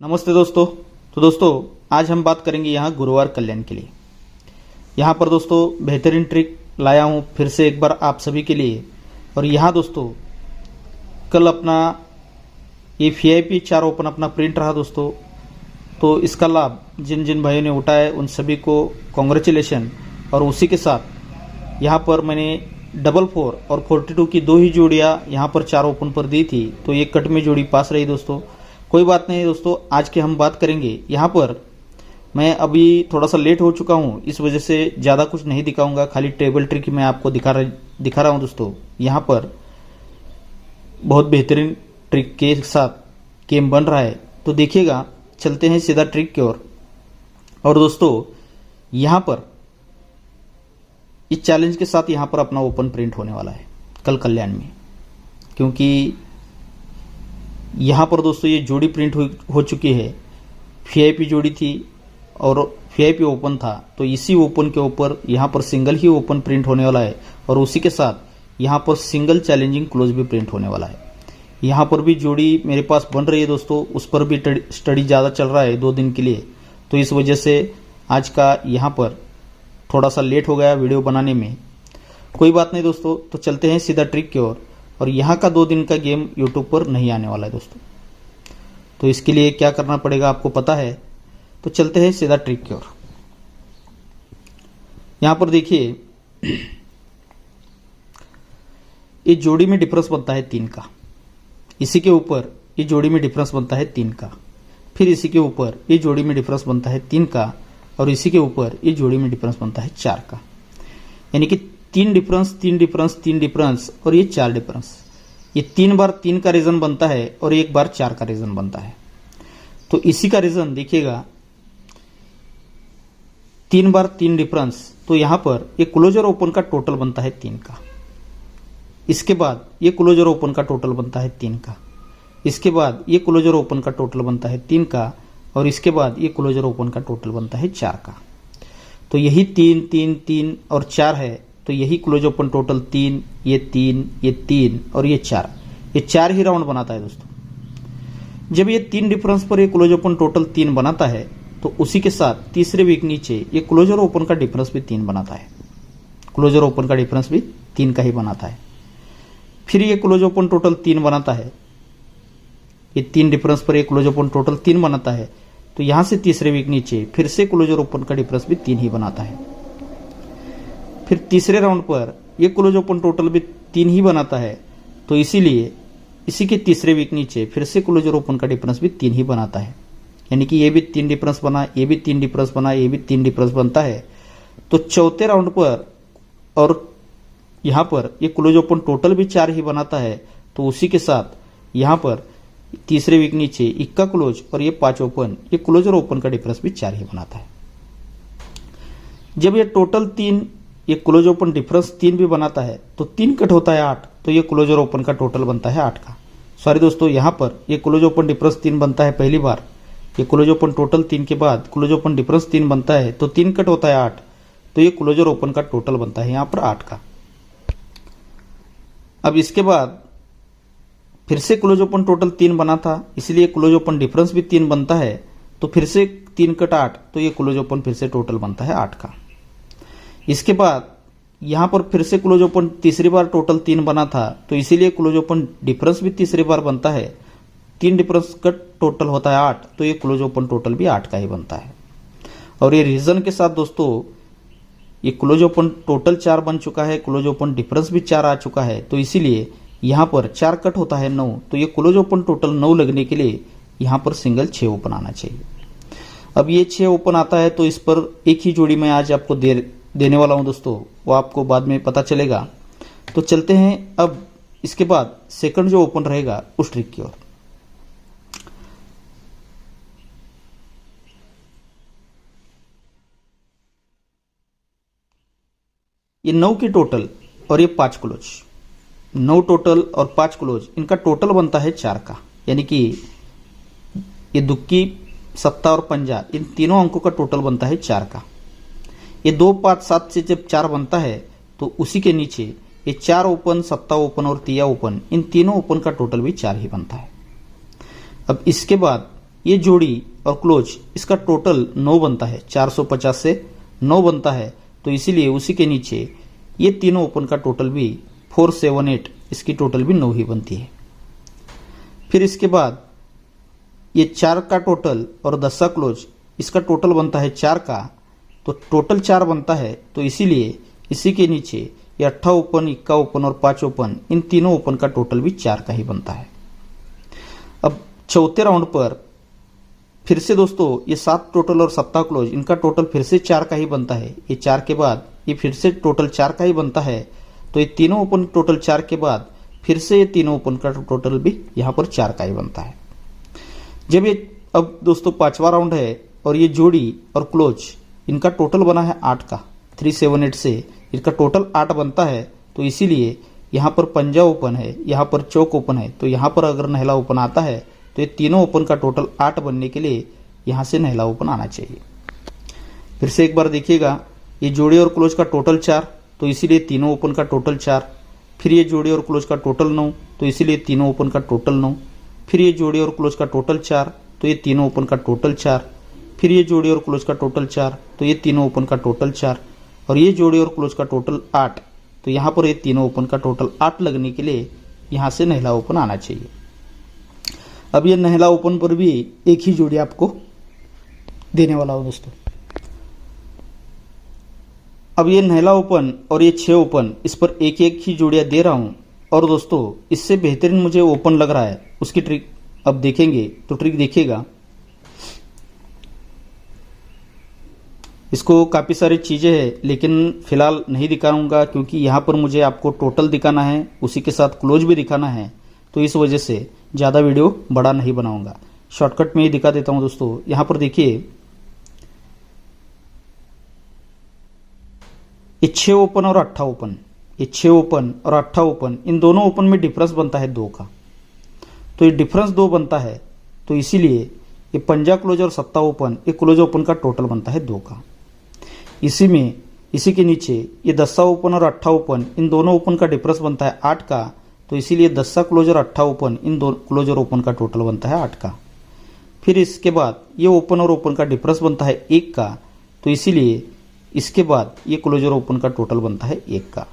नमस्ते दोस्तों। तो दोस्तों आज हम बात करेंगे यहाँ गुरुवार कल्याण के लिए। यहाँ पर दोस्तों बेहतरीन ट्रिक लाया हूँ फिर से एक बार आप सभी के लिए। और यहाँ दोस्तों कल अपना ये VIP 4 ओपन अपना प्रिंट रहा दोस्तों, तो इसका लाभ जिन जिन भाइयों ने उठाया उन सभी को कॉन्ग्रेचुलेशन। और उसी के साथ यहाँ पर मैंने 44 और 42 की दो ही जोड़ियाँ यहाँ पर 4 ओपन पर दी थी, तो ये कट में जोड़ी पास रही दोस्तों। कोई बात नहीं दोस्तों, आज के हम बात करेंगे। यहाँ पर मैं अभी थोड़ा सा लेट हो चुका हूँ, इस वजह से ज़्यादा कुछ नहीं दिखाऊंगा, खाली टेबल ट्रिक मैं आपको दिखा रहा हूँ दोस्तों। यहाँ पर बहुत बेहतरीन ट्रिक के साथ गेम बन रहा है, तो देखिएगा। चलते हैं सीधा ट्रिक की ओर। और दोस्तों यहाँ पर इस चैलेंज के साथ यहाँ पर अपना ओपन प्रिंट होने वाला है कल कल्याण में, क्योंकि यहाँ पर दोस्तों ये जोड़ी प्रिंट हो चुकी है। VIP जोड़ी थी और VIP ओपन था, तो इसी ओपन के ऊपर यहाँ पर सिंगल ही ओपन प्रिंट होने वाला है। और उसी के साथ यहाँ पर सिंगल चैलेंजिंग क्लोज भी प्रिंट होने वाला है। यहाँ पर भी जोड़ी मेरे पास बन रही है दोस्तों, उस पर भी स्टडी ज़्यादा चल रहा है 2 दिन के लिए, तो इस वजह से आज का यहाँ पर थोड़ा सा लेट हो गया वीडियो बनाने में। कोई बात नहीं दोस्तों, तो चलते हैं सीधा ट्रिक की ओर। और यहाँ का 2 दिन का गेम यूट्यूब पर नहीं आने वाला है दोस्तों, तो इसके लिए क्या करना पड़ेगा आपको पता है। तो चलते हैं सीधा ट्रिक की ओर। यहाँ पर देखिए ये जोड़ी में डिफरेंस बनता है 3 का, इसी के ऊपर ये जोड़ी में डिफरेंस बनता है 3 का, फिर इसी के ऊपर ये जोड़ी में डिफरेंस बनता है 3 का, और इसी के ऊपर ये जोड़ी में डिफरेंस बनता है 4 का। यानी कि 3 डिफरेंस 3 डिफरेंस 3 डिफरेंस और ये 4 डिफरेंस। ये 3 बार 3 का रीजन बनता है और 1 बार 4 का रीजन बनता है। तो इसी का रीजन देखिएगा, 3 बार 3 डिफरेंस, तो यहां पर ये क्लोजर ओपन का टोटल बनता है 3 का। इसके बाद ये क्लोजर ओपन का टोटल बनता है 3 का। इसके बाद ये क्लोजर ओपन का टोटल बनता है 3 का, और इसके बाद ये क्लोजर ओपन का टोटल बनता है 4 का। तो यही 3 3 3 और 4 है, तो यही क्लोज ओपन टोटल 3, ये 3, ये 3 और ये 4, ये 4 ही राउंड बनाता है दोस्तों। जब ये 3 डिफरेंस पर ये क्लोज ओपन टोटल 3 बनाता है, तो उसी के साथ तीसरे वीक नीचे ये क्लोजर ओपन का डिफरेंस भी 3 बनाता है। क्लोजर ओपन का डिफरेंस भी 3 का ही बनाता है। फिर ये क्लोज ओपन टोटल 3 बनाता है, ये 3 डिफरेंस पर ये क्लोज ओपन टोटल 3 बनाता है, तो यहां से तीसरे वीक नीचे फिर से क्लोजर ओपन का डिफरेंस भी 3 ही बनाता है। फिर तीसरे राउंड पर ये क्लोज ओपन टोटल भी 3 ही बनाता है, तो इसीलिए इसी के तीसरे वीक नीचे फिर से क्लोजर ओपन का डिफरेंस भी 3 ही बनाता है। यानी कि ये भी 3 डिफरेंस बना, ये भी 3 डिफरेंस बना, ये भी 3 डिफरेंस बनता है। तो चौथे राउंड पर और यहां पर ये क्लोज ओपन टोटल भी 4 ही बनाता है, तो उसी के साथ यहां पर तीसरे वीक नीचे इक्का क्लोज और ये 5 ओपन, ये क्लोजर ओपन का डिफरेंस भी 4 ही बनाता है। जब ये टोटल 3 ये क्लोज ओपन डिफरेंस 3 भी बनाता है, तो 3 कट होता है 8, तो ये क्लोजर ओपन का टोटल बनता है 8 का। सॉरी दोस्तों, यहां पर ये क्लोज ओपन डिफरेंस 3 बनता है पहली बार, ये क्लोज ओपन टोटल 3 के बाद क्लोज ओपन डिफरेंस 3 बनता है, तो 3 कट होता है 8, तो ये क्लोजर ओपन का टोटल बनता है यहां पर 8 का। अब इसके बाद फिर से क्लोज ओपन टोटल 3 बना था, इसलिए क्लोज ओपन डिफरेंस भी 3 बनता है, तो फिर से 3 कट 8, तो ये क्लोज ओपन फिर से टोटल बनता है 8 का। इसके बाद यहां पर फिर से क्लोज ओपन तीसरी बार टोटल 3 बना था, तो इसीलिए क्लोज ओपन डिफरेंस भी तीसरी बार बनता है। 3 डिफरेंस का टोटल होता है 8, तो ये क्लोज ओपन टोटल भी 8 का ही बनता है। और ये रीजन के साथ दोस्तों ये क्लोज ओपन टोटल 4 बन चुका है, क्लोज ओपन डिफरेंस भी 4 आ चुका है, तो इसीलिए यहां पर 4 कट होता है 9, तो ये क्लोज ओपन टोटल 9 लगने के लिए यहां पर सिंगल 6 ओपन आना चाहिए। अब ये 6 ओपन आता है, तो इस पर एक ही जोड़ी मैं आज आपको देने वाला हूं दोस्तों, वो आपको बाद में पता चलेगा। तो चलते हैं अब इसके बाद सेकंड जो ओपन रहेगा उस ट्रिक की ओर। ये 9 की टोटल और ये 5 क्लोज, 9 टोटल और 5 क्लोज, इनका टोटल बनता है 4 का। यानी कि ये दुक्की, सत्ता और पंजा, इन तीनों अंकों का टोटल बनता है 4 का। ये 2 5 7 से जब 4 बनता है, तो उसी के नीचे ये 4 ओपन, सत्ता ओपन और तिया ओपन, इन तीनों ओपन का टोटल भी 4 ही बनता है। अब इसके बाद ये जोड़ी और क्लोज इसका टोटल 9 बनता है, 450 से 9 बनता है, तो इसीलिए उसी के नीचे ये तीनों ओपन का टोटल भी 478, इसकी टोटल भी 9 ही बनती है। फिर इसके बाद ये 4 का टोटल और 10 का क्लोज इसका टोटल बनता है 4 का, तो टोटल 4 बनता है, तो इसीलिए इसी के नीचे ये 8 ओपन, 21 ओपन और 5 ओपन, इन तीनों ओपन का टोटल भी 4 का ही बनता है। अब चौथे राउंड पर फिर से दोस्तों ये 7 टोटल और 7 क्लोज इनका टोटल फिर से 4 का ही बनता है। ये 4 के बाद ये फिर से टोटल 4 का ही बनता है, तो ये तीनों ओपन टोटल 4 के बाद फिर से ये तीनों ओपन का टोटल भी यहाँ पर 4 का ही बनता है। जब ये अब दोस्तों 5वां राउंड है और ये जोड़ी और क्लोज इनका टोटल बना है 8 का, 378 से इनका टोटल 8 बनता है, तो इसीलिए यहाँ पर पंजा ओपन है, यहाँ पर चौक ओपन है, तो यहाँ पर अगर नहला ओपन आता है तो ये तीनों ओपन का टोटल 8 बनने के लिए यहाँ से नहला ओपन आना चाहिए। फिर से एक बार देखिएगा, ये जोड़ी और क्लोज का टोटल 4, तो इसीलिए तीनों ओपन का टोटल 4। फिर ये जोड़ी और क्लोज का टोटल 9, तो इसीलिए तीनों ओपन का टोटल 9। फिर ये जोड़ी और क्लोज का टोटल 4, तो ये तीनों ओपन का टोटल 4। फिर ये जोड़ी और क्लोज का टोटल 4, तो ये तीनों ओपन का टोटल 4। और ये जोड़ी और क्लोज का टोटल 8, तो यहाँ पर ये तीनों ओपन का टोटल 8 लगने के लिए यहाँ से नहला ओपन आना चाहिए। अब ये नहला ओपन पर भी एक ही जोड़ी आपको देने वाला हूँ दोस्तों। अब ये नहला ओपन और ये 6 ओपन इस पर एक एक ही जोड़ियाँ दे रहा हूँ, और दोस्तों इससे बेहतरीन मुझे ओपन लग रहा है उसकी ट्रिक अब देखेंगे, तो ट्रिक देखिएगा। इसको काफ़ी सारी चीज़ें हैं लेकिन फिलहाल नहीं दिखाऊंगा, क्योंकि यहाँ पर मुझे आपको टोटल दिखाना है, उसी के साथ क्लोज भी दिखाना है, तो इस वजह से ज़्यादा वीडियो बड़ा नहीं बनाऊंगा, शॉर्टकट में ही दिखा देता हूँ दोस्तों। यहाँ पर देखिए ये 6 ओपन और 8 ओपन, ये 6 ओपन और 8 ओपन, इन दोनों ओपन में डिफरेंस बनता है 2 का, तो ये डिफरेंस 2 बनता है, तो इसीलिए ये पंजा क्लोज और 7 ओपन, ये क्लोज ओपन का टोटल बनता है 2 का। इसी के नीचे ये 10 ओपन और 8 ओपन, इन दोनों ओपन का डिफरेंस बनता है 8 का, तो इसीलिए 10 क्लोज और 8 ओपन, इन दो क्लोज और ओपन का टोटल बनता है 8 का। फिर इसके बाद ये ओपन और ओपन का डिफरेंस बनता है 1 का, तो इसीलिए इसके बाद ये क्लोज और ओपन का टोटल बनता है 1 का।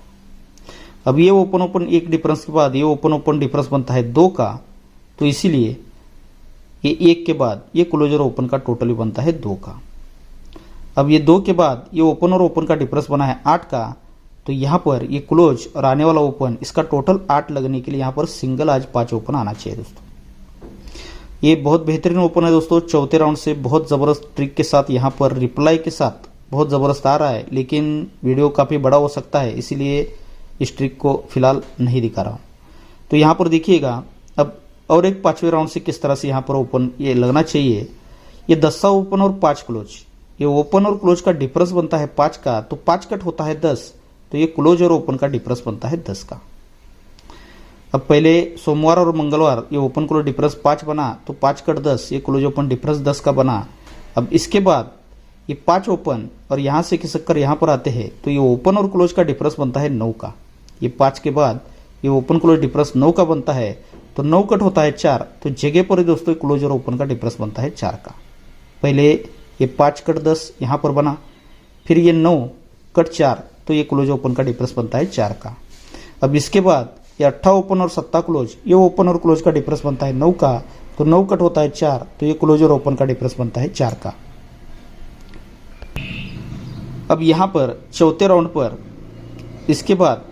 अब ये ओपन ओपन एक डिफरेंस के बाद ये ओपन ओपन डिफरेंस बनता है 2 का, तो इसीलिए ये 1 के बाद ये क्लोज और ओपन का टोटल भी बनता है 2 का। अब ये 2 के बाद ये ओपन और ओपन का डिफरेंस बना है 8 का, तो यहाँ पर ये क्लोज और आने वाला ओपन इसका टोटल 8 लगने के लिए यहाँ पर सिंगल आज 5 ओपन आना चाहिए दोस्तों। ये बहुत बेहतरीन ओपन है दोस्तों, चौथे राउंड से बहुत ज़बरदस्त ट्रिक के साथ यहाँ पर रिप्लाई के साथ बहुत ज़बरदस्त आ रहा है, लेकिन वीडियो काफ़ी बड़ा हो सकता है, इसीलिए इस ट्रिक को फिलहाल नहीं दिखा रहा हूँ। तो यहाँ पर देखिएगा अब और एक 5वें राउंड से किस तरह से यहाँ पर ओपन ये लगना चाहिए। ये 10 ओपन और 5 क्लोज, ये ओपन और क्लोज का डिफरेंस बनता है 5 का, तो 5 कट होता है 10, तो ये क्लोज और ओपन का डिफरेंस बनता है 10 का। अब पहले सोमवार और मंगलवार ये ओपन क्लोज डिफरेंस 5 बना, तो 5 कट 10, ये क्लोज ओपन डिफरेंस 10 का बना। अब इसके बाद ये 5 ओपन और यहाँ से खिसक यहाँ पर आते हैं, तो ये ओपन और क्लोज का डिफरेंस बनता है 9 का। ये 5 के बाद ये ओपन क्लोज डिफरेंस 9 का बनता है, तो 9 कट होता है 4, तो जगह पर ही दोस्तों क्लोज और ओपन का डिफरेंस बनता है 4 का। पहले ये 5 कट 10 यहाँ पर बना, फिर ये 9 कट 4, तो ये क्लोज ओपन का डिफरेंस बनता है 4 का। अब इसके बाद ये 8 ओपन और 7 क्लोज, ये ओपन और क्लोज का डिफरेंस बनता है 9 का, तो 9 कट होता है 4, तो ये क्लोज और ओपन का डिफरेंस बनता है 4 का। अब यहाँ पर चौथे राउंड पर इसके बाद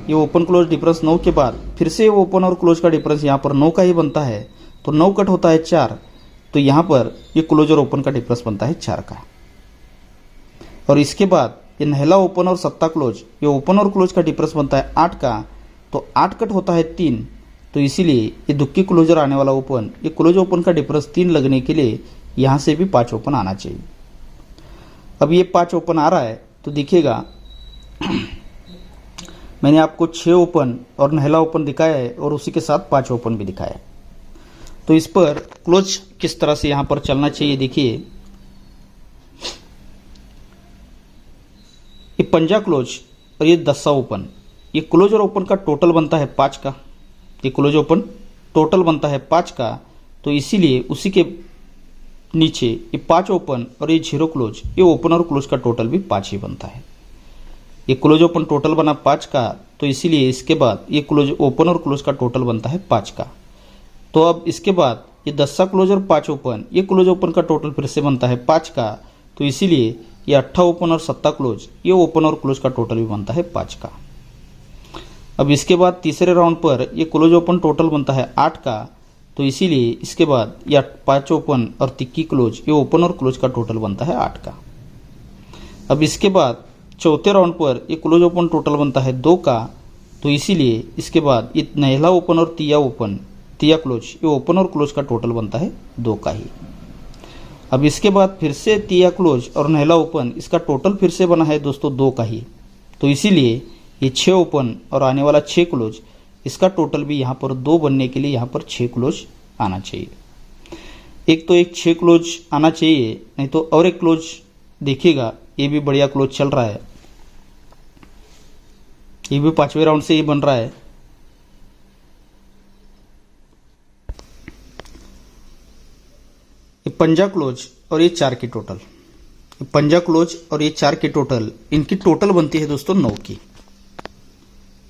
ये ओपन क्लोज डिफरेंस 9 के बाद फिर से ओपन और क्लोज का डिफरेंस यहाँ पर 9 का ही बनता है, तो 9 कट होता है 4, तो यहाँ पर ये क्लोज और ओपन का डिफरेंस बनता है 4 का। और इसके बाद ये नहला ओपन और 7 क्लोज, ये ओपन और क्लोज का डिफरेंस बनता है 8 का, तो 8 कट होता है 3, तो इसीलिए ये दुक्की क्लोजर आने वाला ओपन, ये क्लोज ओपन का डिफरेंस 3 लगने के लिए यहाँ से भी 5 ओपन आना चाहिए। अब ये 5 ओपन आ रहा है, तो देखिएगा मैंने आपको 6 ओपन और नहला ओपन दिखाया है और उसी के साथ 5 ओपन भी दिखाया है। तो इस पर क्लोज किस तरह से यहाँ पर चलना चाहिए, देखिए ये पंजा क्लोज और ये 10 ओपन, ये क्लोज और ओपन का टोटल बनता है 5 का, ये क्लोज ओपन टोटल बनता है 5 का, तो इसीलिए उसी के नीचे ये 5 ओपन और ये 0 क्लोज, ये ओपन और क्लोज का टोटल भी 5 ही बनता है। ये क्लोज ओपन टोटल बना 5 का, तो इसीलिए इसके बाद ये क्लोज ओपन और क्लोज का टोटल बनता है 5 का। तो अब इसके बाद ये 10 क्लोज और 5 ओपन, ये क्लोज ओपन का टोटल फिर से बनता है 5 का, तो इसीलिए ये 8 ओपन और 7 क्लोज, ये ओपन और क्लोज का टोटल भी बनता है 5 का। अब इसके बाद तीसरे राउंड पर ये क्लोज ओपन टोटल बनता है 8 का, तो इसीलिए इसके बाद ये 5 ओपन और 3 क्लोज, ये ओपन और क्लोज का टोटल बनता है 8 का। अब इसके बाद चौथे राउंड पर ये क्लोज ओपन टोटल बनता है 2 का, तो इसीलिए इसके बाद ये नहला ओपन और तिया क्लोज, ये ओपन और क्लोज का टोटल बनता है 2 का ही। अब इसके बाद फिर से तिया क्लोज और नहला ओपन, इसका टोटल फिर से बना है दोस्तों 2 का ही, तो इसीलिए ये 6 ओपन और आने वाला 6 क्लोज, इसका टोटल भी यहाँ पर 2 बनने के लिए यहाँ पर 6 क्लोज आना चाहिए। एक तो एक 6 क्लोज आना चाहिए, नहीं तो और एक क्लोज देखिएगा, ये भी बढ़िया क्लोज चल रहा है, ये भी 5वें राउंड से ही बन रहा है। ये पंजा क्लोज और ये 4 की टोटल, ये पंजा क्लोज और ये 4 की टोटल, इनकी टोटल बनती है दोस्तों 9 की।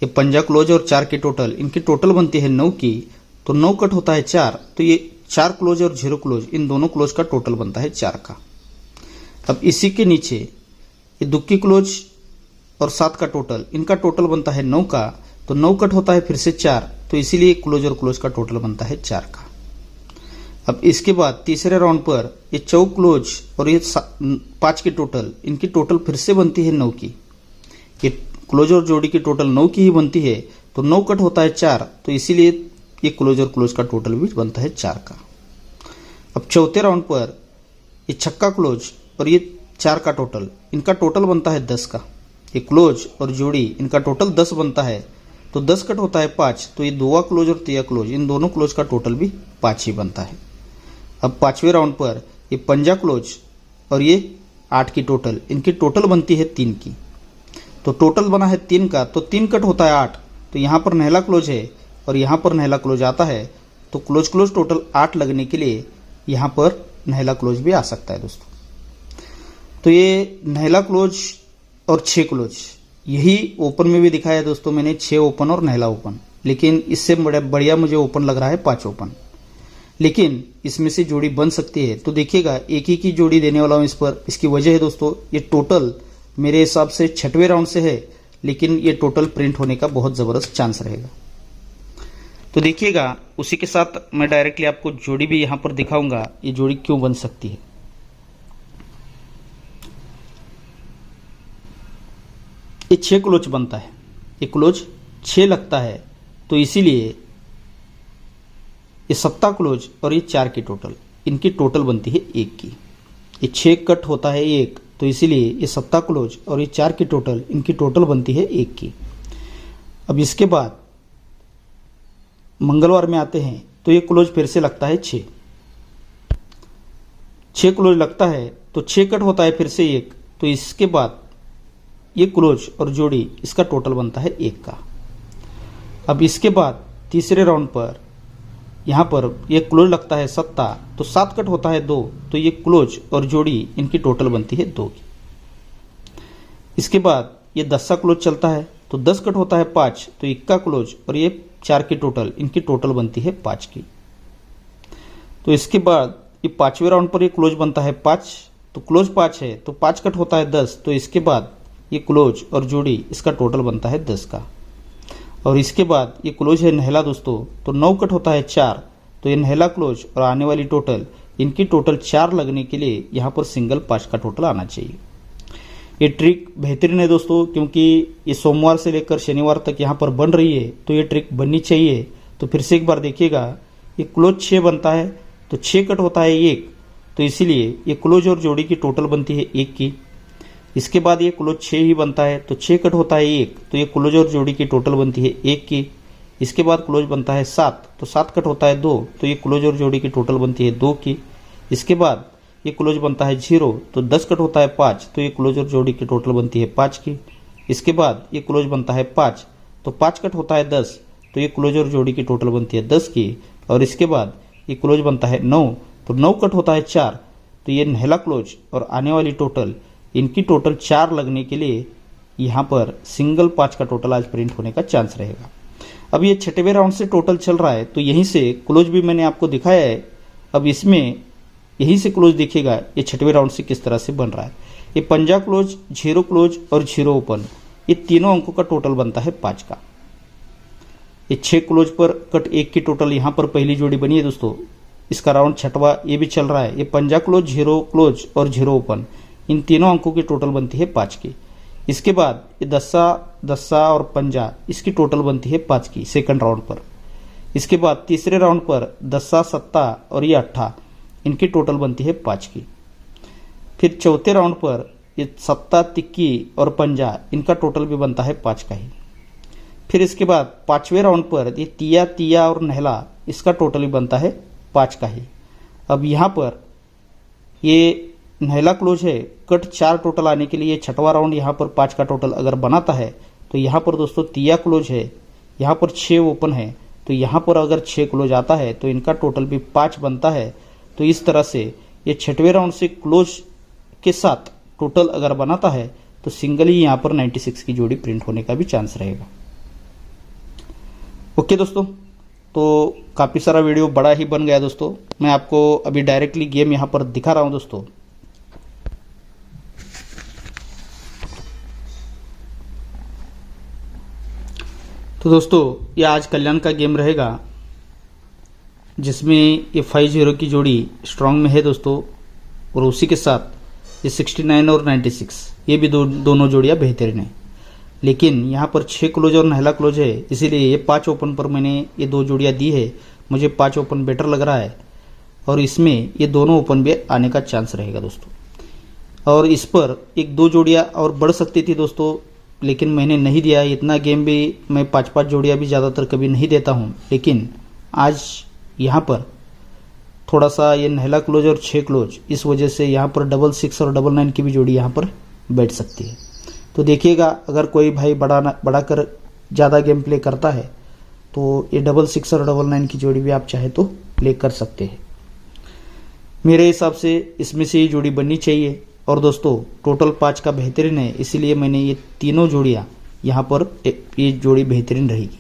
ये पंजा क्लोज और 4 की टोटल, इनकी टोटल बनती है 9 की, तो 9 कट होता है 4, तो ये 4 क्लोज और 0 क्लोज, इन दोनों क्लोज का टोटल बनता है 4 का। अब इसी के नीचे ये दुक्की क्लोज और 7 का टोटल, इनका टोटल बनता है 9 का, तो 9 कट होता है फिर से 4, तो इसीलिए क्लोज और क्लोज का टोटल बनता है 4 का। अब इसके बाद तीसरे राउंड पर ये 4 क्लोज और ये 5 की टोटल, इनकी टोटल फिर से बनती है 9 की। ये क्लोज और जोड़ी की टोटल 9 की ही बनती है, तो 9 कट होता है 4, तो इसीलिए ये क्लोज और क्लोज का टोटल भी बनता है 4 का। अब चौथे राउंड पर ये छक्का क्लोज और ये 4 का टोटल, इनका टोटल बनता है 10 का। ये क्लोज और जोड़ी, इनका टोटल 10 बनता है, तो 10 कट होता है 5, तो ये 2 क्लोज और 3 क्लोज, इन दोनों क्लोज का टोटल भी 5 ही बनता है। अब 5वें राउंड पर ये पंजा क्लोज और ये 8 की टोटल, इनकी टोटल बनती है 3 की, तो टोटल बना है 3 का, तो 3 कट होता है 8, तो यहाँ पर नहला क्लोज है और यहाँ पर नहला क्लोज आता है, तो क्लोज क्लोज टोटल 8 लगने के लिए यहाँ पर नहला क्लोज भी आ सकता है दोस्तों। तो ये नहला क्लोज और 6 क्लोज, यही ओपन में भी दिखाया है दोस्तों मैंने, 6 ओपन और नहला ओपन, लेकिन इससे बढ़िया मुझे ओपन लग रहा है 5 ओपन, लेकिन इसमें से जोड़ी बन सकती है। तो देखिएगा एक ही की जोड़ी देने वाला हूं इस पर, इसकी वजह है दोस्तों ये टोटल मेरे हिसाब से 6वें राउंड से है, लेकिन ये टोटल प्रिंट होने का बहुत जबरदस्त चांस रहेगा। तो देखिएगा उसी के साथ मैं डायरेक्टली आपको जोड़ी भी यहां पर दिखाऊंगा, ये जोड़ी क्यों बन सकती है। ये 6 क्लोज बनता है, ये क्लोज 6 लगता है, तो इसीलिए ये 7 क्लोज और ये 4 की टोटल, इनकी टोटल बनती है 1 की। ये 6 कट होता है 1, तो इसीलिए ये 7 क्लोज और ये 4 की टोटल, इनकी टोटल बनती है 1 की। अब इसके बाद मंगलवार में आते हैं, तो ये क्लोज फिर से लगता है 6 क्लोज लगता है, तो 6 कट होता है फिर से 1, तो इसके बाद ये क्लोज और जोड़ी, इसका टोटल बनता है 1 का। अब इसके बाद तीसरे राउंड पर यहाँ पर ये क्लोज लगता है 7, तो 7 कट होता है 2, तो ये क्लोज और जोड़ी, इनकी टोटल बनती है 2 की। इसके बाद ये 10 क्लोज चलता है, तो 10 कट होता है 5, तो 1 क्लोज और ये 4 की टोटल, इनकी टोटल बनती है 5 की। तो इसके बाद ये 5वें राउंड पर ये क्लोज बनता है 5, तो क्लोज 5 है, तो 5 कट होता है 10, तो इसके बाद ये क्लोज और जोड़ी, इसका टोटल बनता है 10 का। और इसके बाद ये क्लोज है नहला दोस्तों, तो 9 कट होता है 4, तो ये नहला क्लोज और आने वाली टोटल, इनकी टोटल 4 लगने के लिए यहाँ पर सिंगल 5 का टोटल आना चाहिए। ये ट्रिक बेहतरीन है दोस्तों, क्योंकि ये सोमवार से लेकर शनिवार तक यहाँ पर बन रही है, तो ये ट्रिक बननी चाहिए। तो फिर से एक बार देखिएगा, ये क्लोज 6 बनता है, तो 6 कट होता है 1, तो इसीलिए ये क्लोज और जोड़ी की टोटल बनती है 1 की। इसके बाद ये क्लोज 6 ही बनता है, तो 6 कट होता है 1, तो ये क्लोज और जोड़ी की टोटल बनती है 1 की। इसके बाद क्लोज बनता है 7, तो 7 कट होता है 2, तो ये क्लोज और जोड़ी की टोटल बनती है 2 की। इसके बाद ये क्लोज बनता है 0, तो 10 कट होता है 5, तो ये क्लोज और जोड़ी की टोटल बनती है 5 की। इसके बाद ये क्लोज बनता है 5, तो 5 कट होता है 10, तो ये क्लोज और जोड़ी की टोटल बनती है 10 की। और इसके बाद ये क्लोज बनता है 9, तो 9 कट होता है 4, तो ये नहला क्लोज और आने वाली टोटल, इनकी टोटल 4 लगने के लिए यहाँ पर सिंगल 5 का टोटल आज प्रिंट होने का चांस रहेगा। अब ये 6वें राउंड से टोटल चल रहा है, तो यहीं से क्लोज भी मैंने आपको दिखाया है। अब इसमें यहीं से क्लोज देखिएगा ये 6वें राउंड से किस तरह से बन रहा है। ये पंजा क्लोज, 0 क्लोज और 0 ओपन, ये तीनों अंकों का टोटल बनता है 5 का। ये 6 क्लोज पर कट 1 की टोटल यहाँ पर पहली जोड़ी बनी है दोस्तों। इसका राउंड 6वां ये भी चल रहा है। ये पंजा क्लोज, 0 क्लोज और 0 ओपन, इन तीनों अंकों की टोटल बनती है 5 की। इसके बाद ये दस्सा और पंजा, इसकी टोटल बनती है 5 की सेकंड राउंड पर। इसके बाद तीसरे राउंड पर दस्सा, सत्ता और ये अट्ठा, इनकी टोटल बनती है 5 की। फिर चौथे राउंड पर ये सत्ता, तिक्की और पंजा, इनका टोटल भी बनता है 5 का ही। फिर इसके बाद 5वें राउंड पर ये तिया और नहला, इसका टोटल भी बनता है 5 का ही। अब यहाँ पर ये नहला क्लोज है, कट 4 टोटल आने के लिए 6वां राउंड यहाँ पर 5 का टोटल अगर बनाता है, तो यहाँ पर दोस्तों तिया क्लोज है, यहाँ पर 6 ओपन है, तो यहाँ पर अगर 6 क्लोज आता है तो इनका टोटल भी 5 बनता है। तो इस तरह से ये 6वें राउंड से क्लोज के साथ टोटल अगर बनाता है तो सिंगल ही यहाँ पर 96 की जोड़ी प्रिंट होने का भी चांस रहेगा। ओके दोस्तों, तो काफ़ी सारा वीडियो बड़ा ही बन गया दोस्तों। मैं आपको अभी डायरेक्टली गेम यहाँ पर दिखा रहा हूँ दोस्तों। तो दोस्तों ये आज कल्याण का गेम रहेगा, जिसमें ये 5-0 की जोड़ी स्ट्रांग में है दोस्तों, और उसी के साथ ये 69 और 96, ये भी दोनों जोड़ियाँ बेहतरीन है। लेकिन यहाँ पर 6 क्लोज और नहला क्लोज है, इसीलिए ये 5 ओपन पर मैंने ये 2 जोड़ियाँ दी है। मुझे 5 ओपन बेटर लग रहा है, और इसमें ये दोनों ओपन भी आने का चांस रहेगा दोस्तों। और इस पर 1-2 जोड़ियाँ और बढ़ सकती थी दोस्तों, लेकिन मैंने नहीं दिया। इतना गेम भी मैं 5-5 जोड़ियाँ भी ज़्यादातर कभी नहीं देता हूँ, लेकिन आज यहाँ पर थोड़ा सा ये नहला क्लोज और 6 क्लोज, इस वजह से यहाँ पर 6 और 9 की भी जोड़ी यहाँ पर बैठ सकती है। तो देखिएगा, अगर कोई भाई बड़ा कर ज़्यादा गेम प्ले करता है तो ये 6 और 9 की जोड़ी भी आप चाहे तो प्ले कर सकते हैं। मेरे हिसाब से इसमें से ये जोड़ी बननी चाहिए, और दोस्तों टोटल 5 का बेहतरीन है, इसीलिए मैंने ये तीनों जोड़ियाँ यहाँ पर, ये जोड़ी बेहतरीन रहेगी।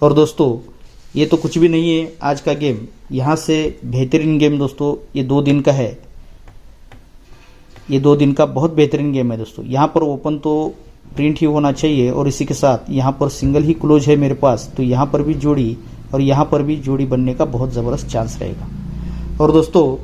और दोस्तों ये तो कुछ भी नहीं है आज का गेम, यहाँ से बेहतरीन गेम दोस्तों ये 2 दिन का है। ये 2 दिन का बहुत बेहतरीन गेम है दोस्तों। यहाँ पर ओपन तो प्रिंट ही होना चाहिए, और इसी के साथ यहाँ पर सिंगल ही क्लोज है मेरे पास, तो यहाँ पर भी जोड़ी और यहाँ पर भी जोड़ी बनने का बहुत ज़बरदस्त चांस रहेगा। और दोस्तों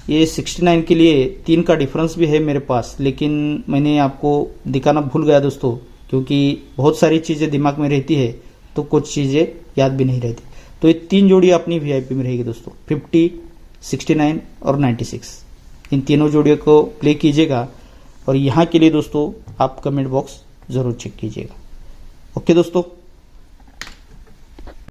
ये 69 के लिए 3 का डिफरेंस भी है मेरे पास, लेकिन मैंने आपको दिखाना भूल गया दोस्तों, क्योंकि बहुत सारी चीज़ें दिमाग में रहती है तो कुछ चीज़ें याद भी नहीं रहती। तो ये 3 जोड़ी अपनी VIP में रहेगी दोस्तों, 50, 69 और 96। इन तीनों जोड़ियों को प्ले कीजिएगा, और यहाँ के लिए दोस्तों आप कमेंट बॉक्स ज़रूर चेक कीजिएगा। ओके दोस्तों।